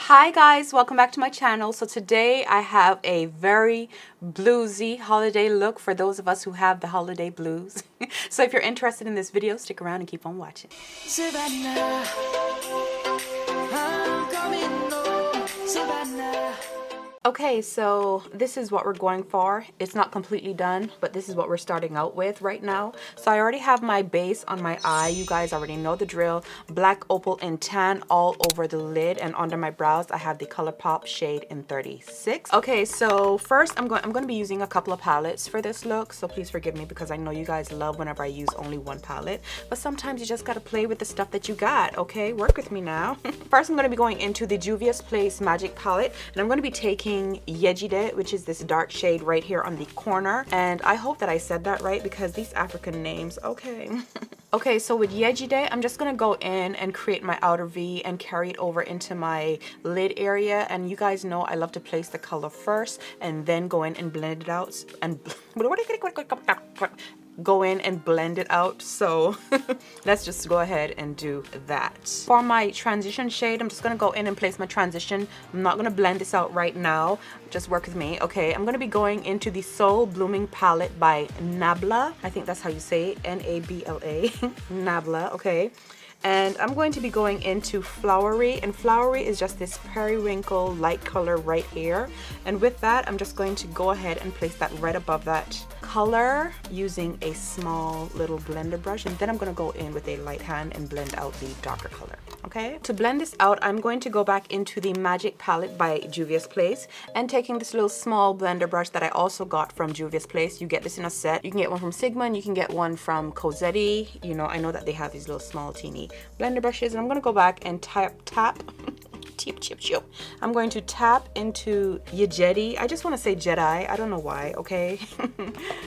Hi guys, welcome back to my channel. So today I have a very bluesy holiday look for those of us who have the holiday blues. So if you're interested in this video, stick around and keep on watching. Savannah, I'm coming home, Savannah. Okay, so this is what we're going for. It's not completely done, but this is what we're starting out with right now. So I already have my base on my eye. You guys already know the drill. Black, opal, and tan all over the lid, and under my brows I have the Colourpop shade in 36. Okay, so first I'm going to be using a couple of palettes for this look. So please forgive me because I know you guys love whenever I use only one palette, but sometimes you just got to play with the stuff that you got. Okay, work with me now. First I'm going to be going into the Juvia's Place Magic palette, and I'm going to be taking Yejide, which is this dark shade right here on the corner, and I hope that I said that right because these African names. Okay. Okay, so with Yejide, I'm just gonna go in and create my outer V and carry it over into my lid area. And you guys know I love to place the color first and then go in and blend it out and go in and blend it out. So let's just go ahead and do that. For my transition shade, I'm just gonna go in and place my transition. I'm not gonna blend this out right now, just work with me. Okay, I'm gonna be going into the Soul Blooming palette by Nabla. I think that's how you say it, N-A-B-L-A. Nabla. Okay, and I'm going to be going into Flowery, and Flowery is just this periwinkle light color right here. And with that, I'm just going to go ahead and place that right above that color using a small little blender brush, and then I'm going to go in with a light hand and blend out the darker color. Okay, to blend this out, I'm going to go back into the Magic palette by Juvia's Place and taking this little small blender brush that I also got from Juvia's Place. You get this in a set. You can get one from Sigma and you can get one from Cosetti. You know, I know that they have these little small teeny blender brushes, and I'm going to go back and tap I'm going to tap into Yejide. I just want to say Jedi. I don't know why. Okay.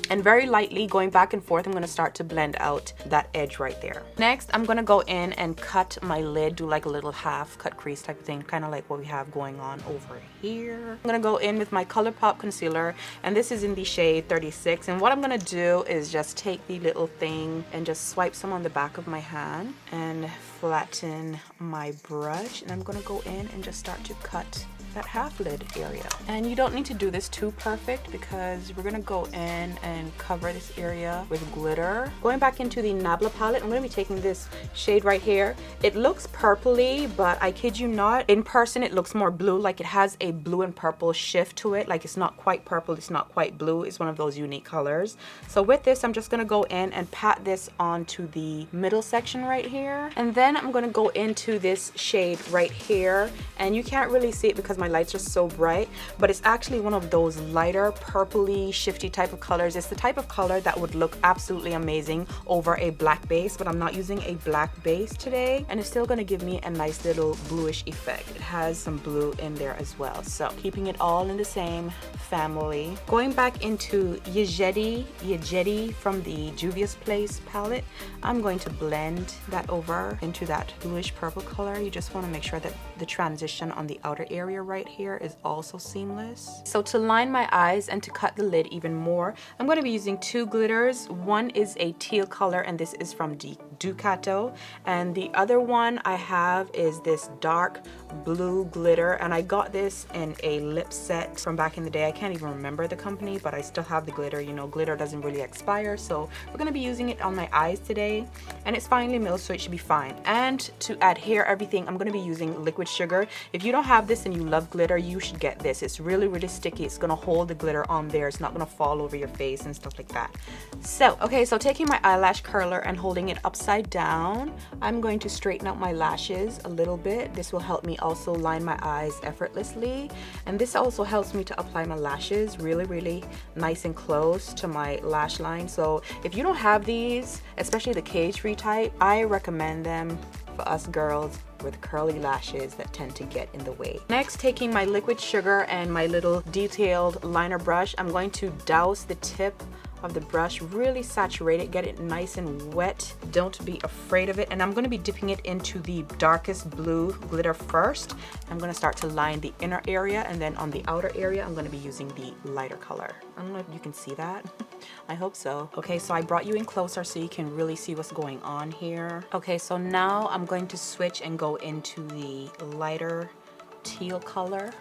And very lightly going back and forth, I'm going to start to blend out that edge right there. Next, I'm going to go in and cut my lid, do like a little half cut crease type of thing, kind of like what we have going on over here. I'm going to go in with my Colourpop concealer, and this is in the shade 36. And what I'm going to do is just take the little thing and just swipe some on the back of my hand and flatten my brush, and I'm going to go in and just start to cut that half lid area. And you don't need to do this too perfect because we're gonna go in and cover this area with glitter. Going back into the Nabla palette, I'm gonna be taking this shade right here. It looks purpley, but I kid you not, in person it looks more blue. Like it has a blue and purple shift to it. Like it's not quite purple, it's not quite blue. It's one of those unique colors. So with this, I'm just gonna go in and pat this onto the middle section right here. And then I'm gonna go into this shade right here, and you can't really see it because my lights are so bright, but it's actually one of those lighter purpley shifty type of colors. It's the type of color that would look absolutely amazing over a black base, but I'm not using a black base today, and it's still going to give me a nice little bluish effect. It has some blue in there as well, so keeping it all in the same family. Going back into Yejide from the Juvia's Place palette, I'm going to blend that over into that bluish purple color. You just want to make sure that the transition on the outer area right here is also seamless. So to line my eyes and to cut the lid even more, I'm going to be using two glitters. One is a teal color, and this is from Ducato, and the other one I have is this dark blue glitter, and I got this in a lip set from back in the day. I can't even remember the company, but I still have the glitter. You know, glitter doesn't really expire, so we're going to be using it on my eyes today, and it's finely milled, so it should be fine. And to adhere everything, I'm going to be using liquid sugar. If you don't have this and you love glitter, you should get this. It's really sticky. It's gonna hold the glitter on there. It's not gonna fall over your face and stuff like that. So okay, so taking my eyelash curler and holding it upside down, I'm going to straighten out my lashes a little bit. This will help me also line my eyes effortlessly, and this also helps me to apply my lashes really nice and close to my lash line. So if you don't have these, especially the cage-free type, I recommend them for us girls with curly lashes that tend to get in the way. Next, taking my liquid sugar and my little detailed liner brush, I'm going to douse the tip of the brush, really saturate it, get it nice and wet. Don't be afraid of it. And I'm going to be dipping it into the darkest blue glitter first. I'm going to start to line the inner area, and then on the outer area I'm going to be using the lighter color. I don't know if you can see that. I hope so. Okay, so I brought you in closer so you can really see what's going on here. Okay, so now I'm going to switch and go into the lighter teal color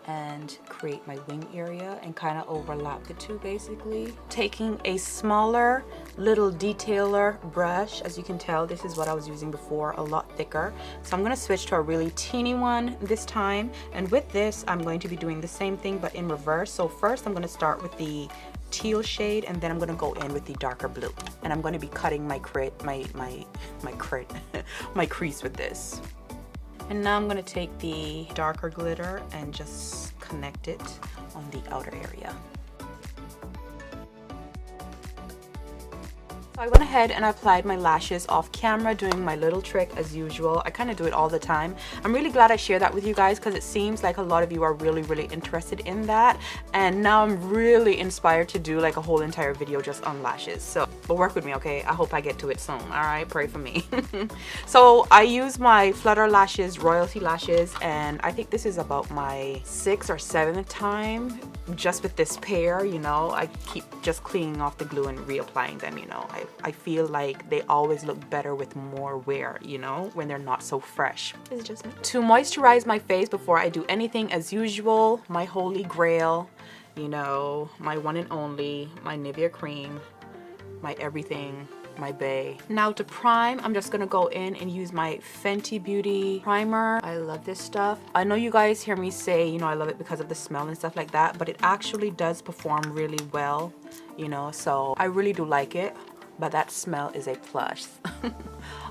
and create my wing area and kind of overlap the two basically. Taking a smaller little detailer brush, as you can tell, this is what I was using before, a lot thicker. So I'm going to switch to a really teeny one this time. And with this, I'm going to be doing the same thing but in reverse. So first I'm going to start with the teal shade, and then I'm going to go in with the darker blue. And I'm going to be cutting my my crease with this. And now I'm going to take the darker glitter and just connect it on the outer area. So I went ahead and I applied my lashes off camera, doing my little trick as usual. I kind of do it all the time. I'm really glad I share that with you guys because it seems like a lot of you are really interested in that. And now I'm really inspired to do like a whole entire video just on lashes. So but work with me, okay? I hope I get to it soon. All right, pray for me. So I use my Flutter Lashes Royalty lashes, and I think this is about my 6th or 7th time just with this pair. You know, I keep just cleaning off the glue and reapplying them. You know, I feel like they always look better with more wear, you know, when they're not so fresh. Is it just me? To moisturize my face before I do anything, as usual, my holy grail, you know, my one and only, my Nivea cream, my everything, my bae. Now to prime, I'm just gonna go in and use my Fenty Beauty primer. I love this stuff. I know you guys hear me say, you know, I love it because of the smell and stuff like that, but it actually does perform really well, you know, so I really do like it. But that smell is a plus.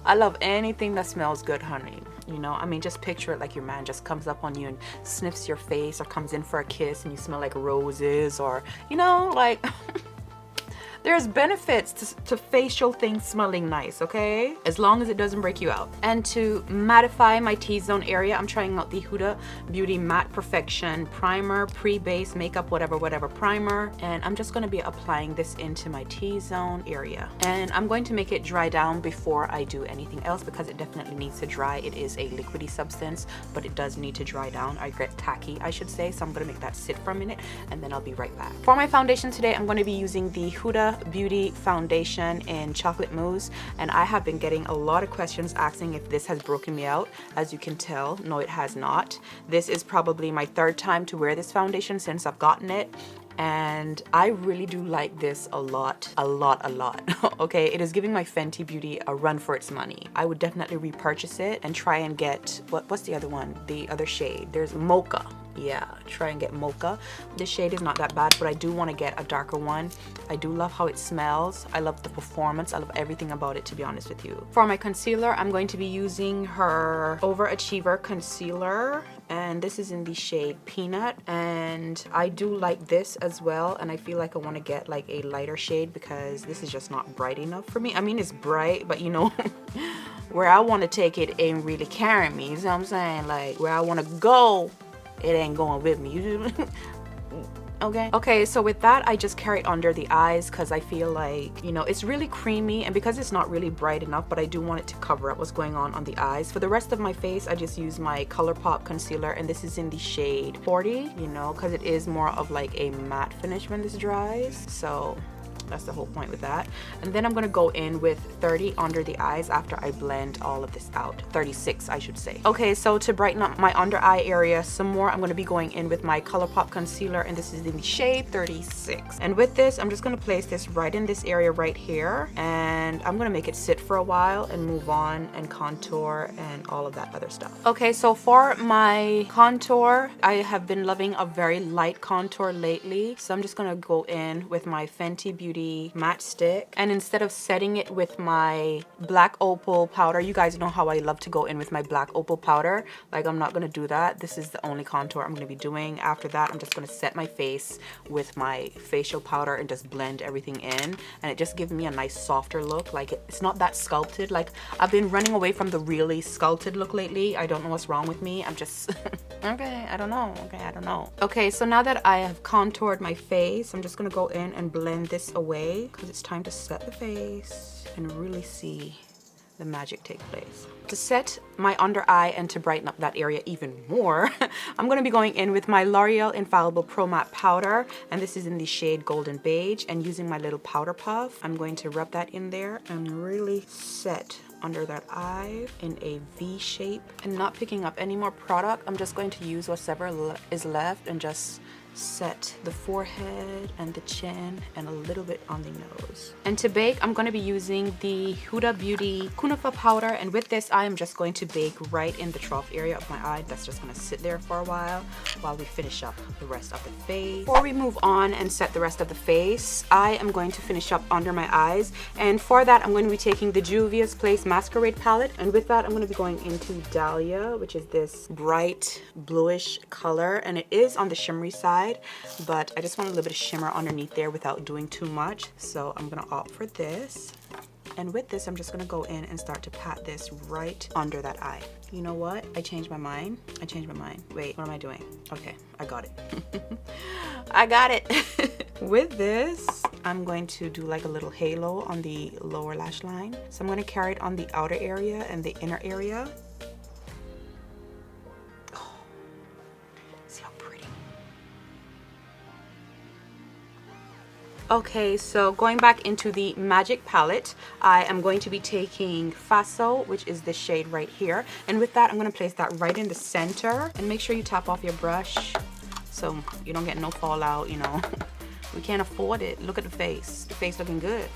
I love anything that smells good, honey. You know, I mean, just picture it like your man just comes up on you and sniffs your face or comes in for a kiss and you smell like roses, or, you know, like there's benefits to facial things smelling nice, okay? As long as it doesn't break you out. And to mattify my T-zone area, I'm trying out the Huda Beauty Matte Perfection Primer, Pre-Base Makeup, whatever primer. And I'm just gonna be applying this into my T-zone area. And I'm going to make it dry down before I do anything else because it definitely needs to dry. It is a liquidy substance, but it does need to dry down. I get tacky, I should say. So I'm gonna make that sit for a minute and then I'll be right back. For my foundation today, I'm gonna be using the Huda Beauty foundation in Chocolate Mousse, and I have been getting a lot of questions asking if this has broken me out. As you can tell, no, it has not. This is probably my 3rd time to wear this foundation since I've gotten it, and I really do like this a lot. Okay, it is giving my Fenty Beauty a run for its money. I would definitely repurchase it and try and get what's the other one, the other shade. There's Mocha. Yeah, try and get Mocha. This shade is not that bad, but I do want to get a darker one. I do love how it smells. I love the performance. I love everything about it, to be honest with you. For my concealer, I'm going to be using her Overachiever concealer, and this is in the shade Peanut, and I do like this as well, and I feel like I want to get like a lighter shade because this is just not bright enough for me. I mean, it's bright, but you know, where I want to take it ain't really carrying me. You know what I'm saying? Like, where I want to go, it ain't going with me. Okay, so with that, I just carry it under the eyes because I feel like, you know, it's really creamy, and because it's not really bright enough, but I do want it to cover up what's going on the eyes. For the rest of my face, I just use my Colourpop concealer, and this is in the shade 40, you know, because it is more of like a matte finish when this dries. So that's the whole point with that. And then I'm gonna go in with 30 under the eyes after I blend all of this out. 36, I should say. Okay, so to brighten up my under eye area some more, I'm gonna be going in with my Colourpop concealer, and this is in the shade 36. And with this, I'm just gonna place this right in this area right here, and I'm gonna make it sit for a while and move on and contour and all of that other stuff. Okay, so for my contour, I have been loving a very light contour lately, so I'm just gonna go in with my Fenty Beauty matte stick, and instead of setting it with my black opal powder, you guys know how I love to go in with my black opal powder, like I'm not gonna do that. This is the only contour I'm gonna be doing. After that, I'm just gonna set my face with my facial powder and just blend everything in, and it just gives me a nice softer look. Like it's not that sculpted. Like I've been running away from the really sculpted look lately. I don't know what's wrong with me. I'm just okay, I don't know. Okay, so now that I have contoured my face, I'm just gonna go in and blend this away because it's time to set the face and really see the magic take place. To set my under eye and to brighten up that area even more, I'm going to be going in with my L'Oreal Infallible Pro Matte Powder, and this is in the shade Golden Beige, and using my little powder puff, I'm going to rub that in there and really set under that eye in a V shape. And not picking up any more product, I'm just going to use whatever is left and just set the forehead and the chin and a little bit on the nose. And to bake, I'm going to be using the Huda Beauty Kunafa powder, and with this I am just going to bake right in the trough area of my eye. That's just going to sit there for a while we finish up the rest of the face. Before we move on and set the rest of the face, I am going to finish up under my eyes, and for that I'm going to be taking the Juvia's Place Masquerade palette, and with that I'm going to be going into Dahlia, which is this bright bluish color, and it is on the shimmery side, but I just want a little bit of shimmer underneath there without doing too much, so I'm gonna opt for this. And with this I'm just gonna go in and start to pat this right under that eye. You know what? I changed my mind. Wait, what am I doing? Okay, I got it. I got it. With this, I'm going to do like a little halo on the lower lash line. So I'm gonna carry it on the outer area and the inner area. Okay, so going back into the Magic palette, I am going to be taking Faso, which is the shade right here. And with that, I'm going to place that right in the center. And make sure you tap off your brush so you don't get no fallout, you know. We can't afford it. Look at the face. The face looking good.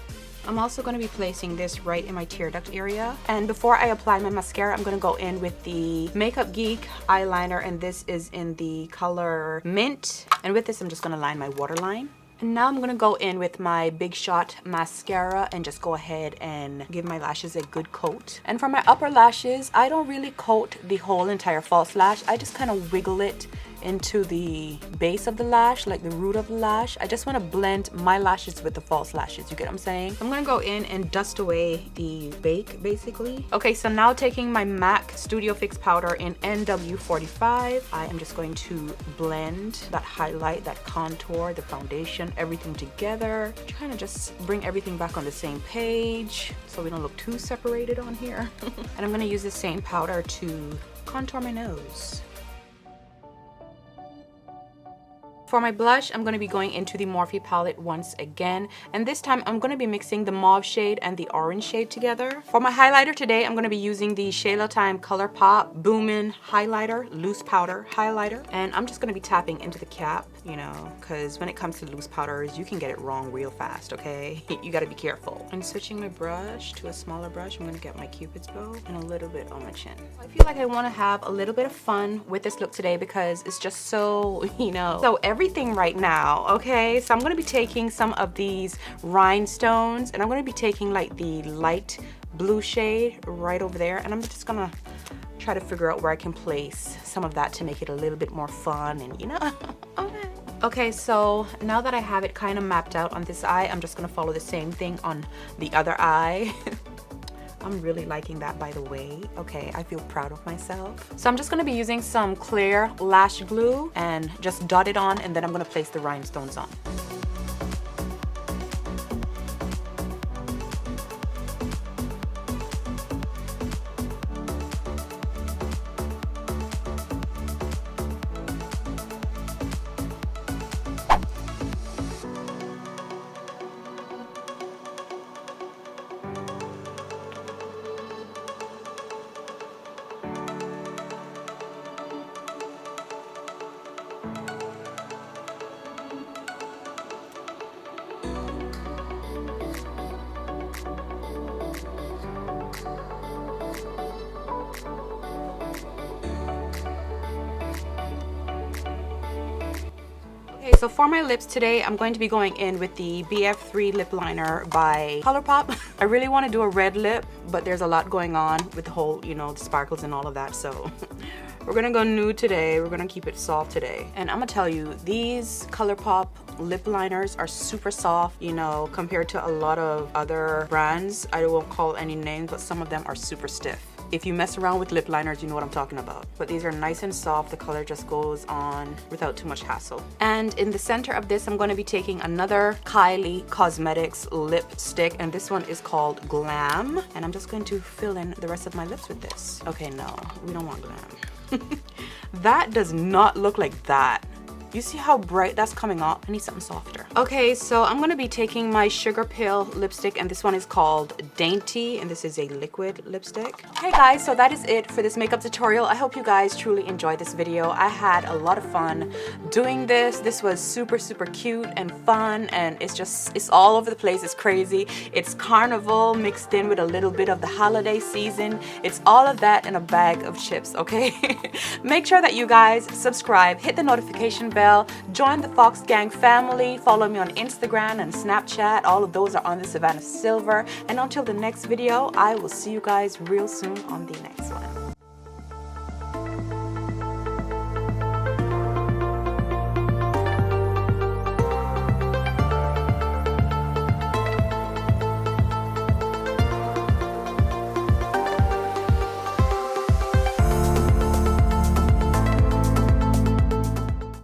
I'm also going to be placing this right in my tear duct area. And before I apply my mascara, I'm going to go in with the Makeup Geek eyeliner. And this is in the color Mint. And with this, I'm just going to line my waterline. And now I'm gonna go in with my Big Shot mascara and just go ahead and give my lashes a good coat. And for my upper lashes, I don't really coat the whole entire false lash. I just kind of wiggle it into the base of the lash, like the root of the lash. I just want to blend my lashes with the false lashes. You get what I'm saying? I'm gonna go in and dust away the bake, basically. Okay, so now taking my MAC Studio Fix powder in NW45, I am just going to blend that highlight, that contour, the foundation, everything together. Trying to just bring everything back on the same page so we don't look too separated on here. And I'm gonna use the same powder to contour my nose. For my blush, I'm going to be going into the Morphe palette once again, and this time I'm going to be mixing the mauve shade and the orange shade together. For my highlighter today, I'm going to be using the Shayla Time Colourpop Boomin' Highlighter, loose powder highlighter, and I'm just going to be tapping into the cap, you know, because when it comes to loose powders, you can get it wrong real fast, okay? You got to be careful. And switching my brush to a smaller brush, I'm going to get my Cupid's bow and a little bit on my chin. I feel like I want to have a little bit of fun with this look today because it's just so, you know, so everything right now, okay? So I'm going to be taking some of these rhinestones, and I'm going to be taking like the light blue shade right over there, and I'm just gonna try to figure out where I can place some of that to make it a little bit more fun and, you know. Okay, so now that I have it kind of mapped out on this eye, I'm just gonna follow the same thing on the other eye. I'm really liking that, by the way. Okay, I feel proud of myself. So I'm just gonna be using some clear lash glue and just dot it on, and then I'm gonna place the rhinestones on. Okay, so for my lips today, I'm going to be going in with the BF3 lip liner by Colourpop. I really want to do a red lip, but there's a lot going on with the whole, you know, the sparkles and all of that, so we're gonna go nude today. We're gonna keep it soft today. And I'm gonna tell you, these Colourpop lip liners are super soft, you know, compared to a lot of other brands. I won't call any names, but some of them are super stiff. If you mess around with lip liners, you know what I'm talking about. But these are nice and soft. The color just goes on without too much hassle. And in the center of this, I'm going to be taking another Kylie Cosmetics lipstick, and this one is called Glam. And I'm just going to fill in the rest of my lips with this. Okay, no, we don't want Glam. That does not look like that. You see how bright that's coming off? I need something softer. Okay, so I'm gonna be taking my Sugar Pill lipstick, and this one is called Dainty, and this is a liquid lipstick. Hey guys, so that is it for this makeup tutorial. I hope you guys truly enjoyed this video. I had a lot of fun doing this. This was super cute and fun, and it's all over the place. It's crazy. It's carnival mixed in with a little bit of the holiday season. It's all of that in a bag of chips, okay? Make sure that you guys subscribe, hit the notification bell, join the Fox Gang family, follow me on Instagram and Snapchat. All of those are on the Savannah Sylver. And until the next video, I will see you guys real soon on the next one.